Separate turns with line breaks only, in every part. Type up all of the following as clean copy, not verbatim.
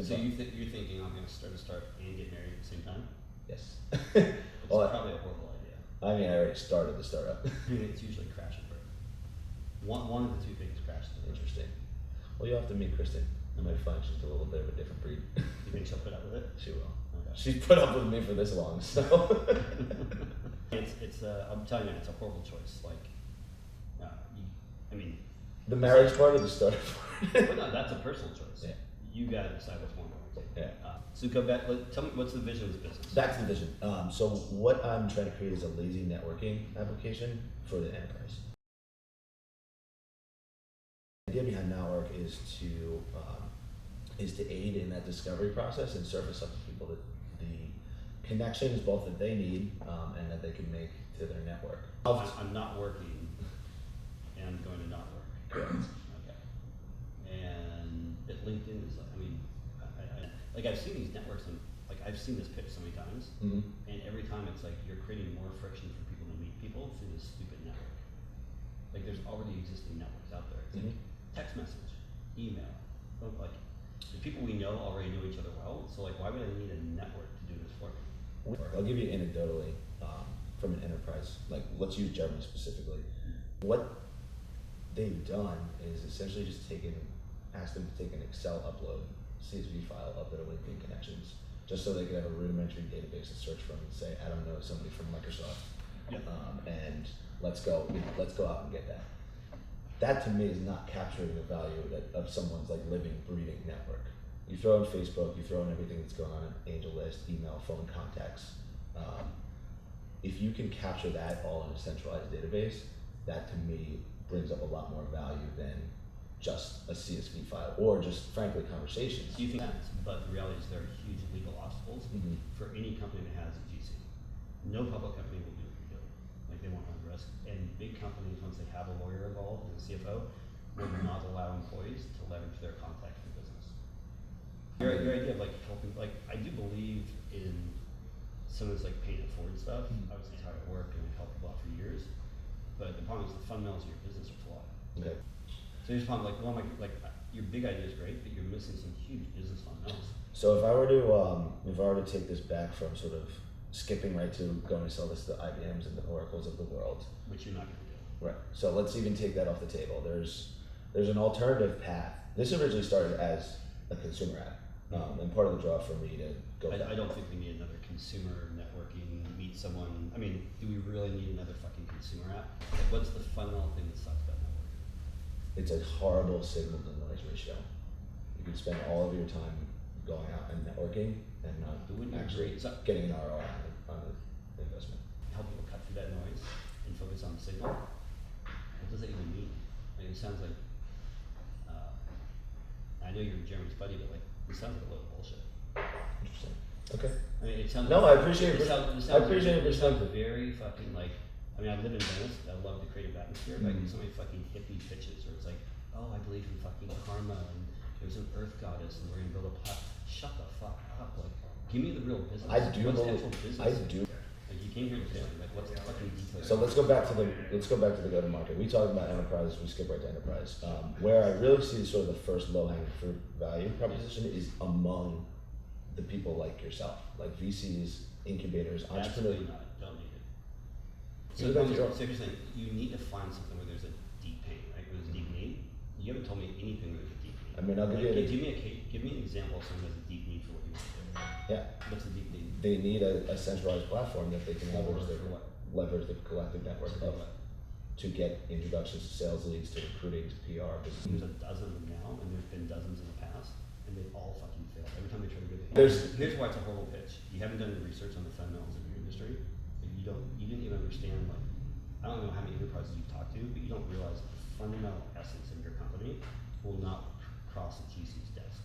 So you're thinking I'm going to start and get married at the same time?
Yes.
It's probably a horrible idea.
I mean, I already started the startup.
I mean, it's usually crash and burn. One of the two things crashes and burns.
Interesting. Well, you'll have to meet Kristen. You might find she's a little bit of a different breed.
You think she'll put up with it?
She will.
Okay.
She's put up with me for this long, so.
I'm telling you, it's a horrible choice. Like, I mean.
The marriage part or the startup part?
Well, no, that's a personal choice.
Yeah.
You got to decide what's more important.
Yeah.
So go back. Tell me, what's the vision of this business?
That's the vision. So what I'm trying to create is a lazy networking application for the enterprise. The idea behind Network is to aid in that discovery process and surface up to people the connections both that they need and that they can make to their network.
I'm not working, and I'm going to not work.
Correct.
Okay. And at LinkedIn is like, I mean, like I've seen these networks and like I've seen this pitch so many times, and every time it's like you're creating more friction for people to meet people through this stupid network. Like there's already existing networks out there. It's like text message, email, like the people we know already know each other well. So like, why would I need a network to do this for me?
I'll give you anecdotally from an enterprise, like let's use Germany specifically. What they've done is essentially just asked them to take an Excel upload, CSV file of their LinkedIn connections, just so they could have a rudimentary database to search from and say, I don't know somebody from Microsoft, and let's go out and get that. That to me is not capturing the value of someone's like living, breathing network. You throw in Facebook, you throw in everything that's going on in Angel List, email, phone contacts. If you can capture that all in a centralized database, that to me brings up a lot more value than just a CSV file or just frankly conversations.
Do you think that's, but the reality is there are huge legal obstacles for any company that has a GC. No public company will do what you're doing. Like they won't run risk. And big companies, once they have a lawyer involved and a CFO, will not allow employees to leverage their contacts for business. Your idea of like helping, like I do believe in some of this like pay it forward stuff. Obviously it's how it worked and we've helped people out for years. But the problem is the fundamentals of your business are flawed.
Okay.
So you're just like, well, like your big idea is great, but you're missing some huge business fundamentals.
So if I were to take this back from sort of skipping right to going to sell this to the IBMs and the Oracles of the world,
Which you're not going to do.
right? So let's even take that off the table. There's an alternative path. This originally started as a consumer app, and part of the draw for me to go.
I don't think we need another consumer networking. Meet someone. I mean, do we really need another fucking consumer app? Like, what's the fundamental thing that sucks about networking?
It's a horrible signal to noise ratio. You can spend all of your time going out and networking and not actually getting an ROI on the investment.
Help people cut through that noise and focus on the signal. What does that even mean? Like, it sounds like, I know you're Jeremy's buddy, but like, it sounds like a load of bullshit.
Interesting. Okay.
I mean, it sounds.
No,
like,
I appreciate it. I appreciate your perspective.
Very fucking like. I mean, I live in Venice. I love the creative atmosphere. But I do so many fucking hippie pitches where it's like, oh, I believe in fucking karma and there's an earth goddess and we're gonna build a platform. Shut the fuck up. Like, give me the real business.
I do.
What's the actual business?
I do.
Like, you came here to pitch. Like, what's the fucking details?
So let's go back to the go-to-market. We talked about enterprise. We skip right to enterprise. Where I really see sort of the first low-hanging fruit value proposition is among the people like yourself, like VCs, incubators, entrepreneurs.
Absolutely not. Don't need it. So you're saying you need to find something where there's a deep pain, right? Where there's a deep need. You haven't told me anything where there's a deep need.
I mean, I'll give
like,
you
give me an example of someone who has a deep need for what you want to do.
Yeah.
What's the deep need?
They need a centralized platform that they can leverage the collective network of to get introductions to sales leads, to recruiting, to PR.
There's a dozen of them now, and there's been dozens in the past, and they've all fucking failed. Every time they try to go here's why it's a horrible pitch. You haven't done the research on the fundamentals of your industry. You didn't even understand, like, I don't know how many enterprises you've talked to, but you don't realize that the fundamental essence of your company will not cross the GC's desk.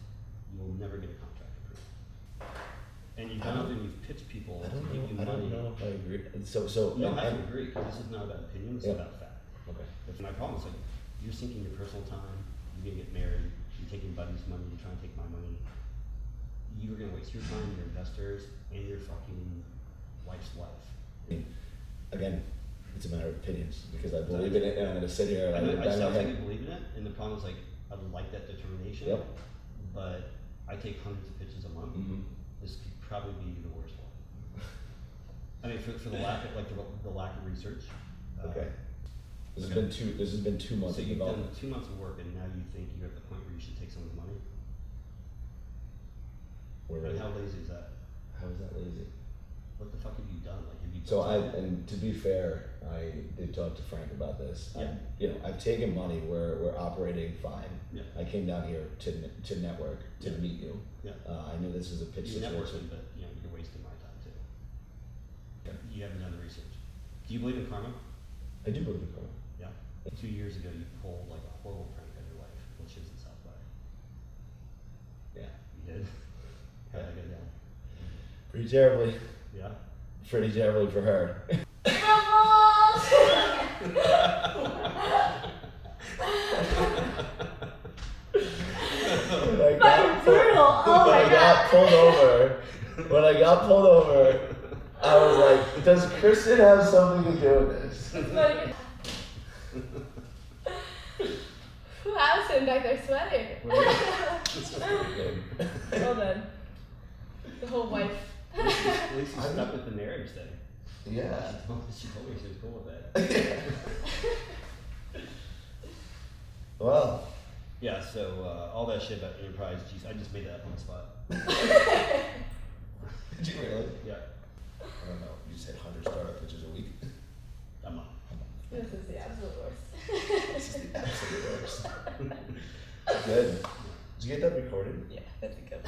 You will never get a contract approved. And you've done it and you've pitched people to give you money.
I don't know if I agree. So
you don't have to agree, because this is not about opinion, it's about fact.
Okay.
If my problem is like, you're sinking your personal time, you're gonna get married, you're taking buddy's money, you're trying to take my money. You're gonna waste your time, your investors, and your fucking wife's life.
Again, it's a matter of opinions, because I believe in it and I'm gonna sit here and
I sound like you believe in it, and the problem is like, I would like that determination, but I take hundreds of pitches a month. This could probably be the worst one. I mean, for the lack of, like, the lack of research.
Okay. This has been 2 months
So
of
you've done
development.
2 months of work, and now you think you're at the point where you should take some of the money? And how lazy is that?
How is that lazy?
What the fuck have you done? Like, have you?
So and to be fair, I did talk to Frank about this.
Yeah.
I've taken money. We're operating fine.
Yeah.
I came down here to network, to
Yeah.
meet you.
Yeah.
I knew this was a pitch
You're networking,
situation.
but you're wasting my time too. You haven't done the research. Do you believe in karma?
I do believe in karma.
Yeah. 2 years ago, you pulled like a horrible prank on your wife, which is in South by.
Yeah.
You did. How'd that go down?
Pretty terribly.
Yeah.
Pretty terribly for her.
Fucking brutal. Oh my god.
When I got pulled over, I was like, does Kristen have something to do with this?
I was sitting back there sweating. Well done. The whole wife.
At least you stuck with the marriage thing.
Yeah.
She told me she was cool with that.
Well.
Yeah, so all that shit about enterprise, geez, I just made that up on the spot.
Did you really?
Yeah.
I don't know. You said 100 startup pitches a week.
I'm on.
This is the absolute worst.
This is the absolute worst. Good. Did you get that recorded?
Yeah, I think I'm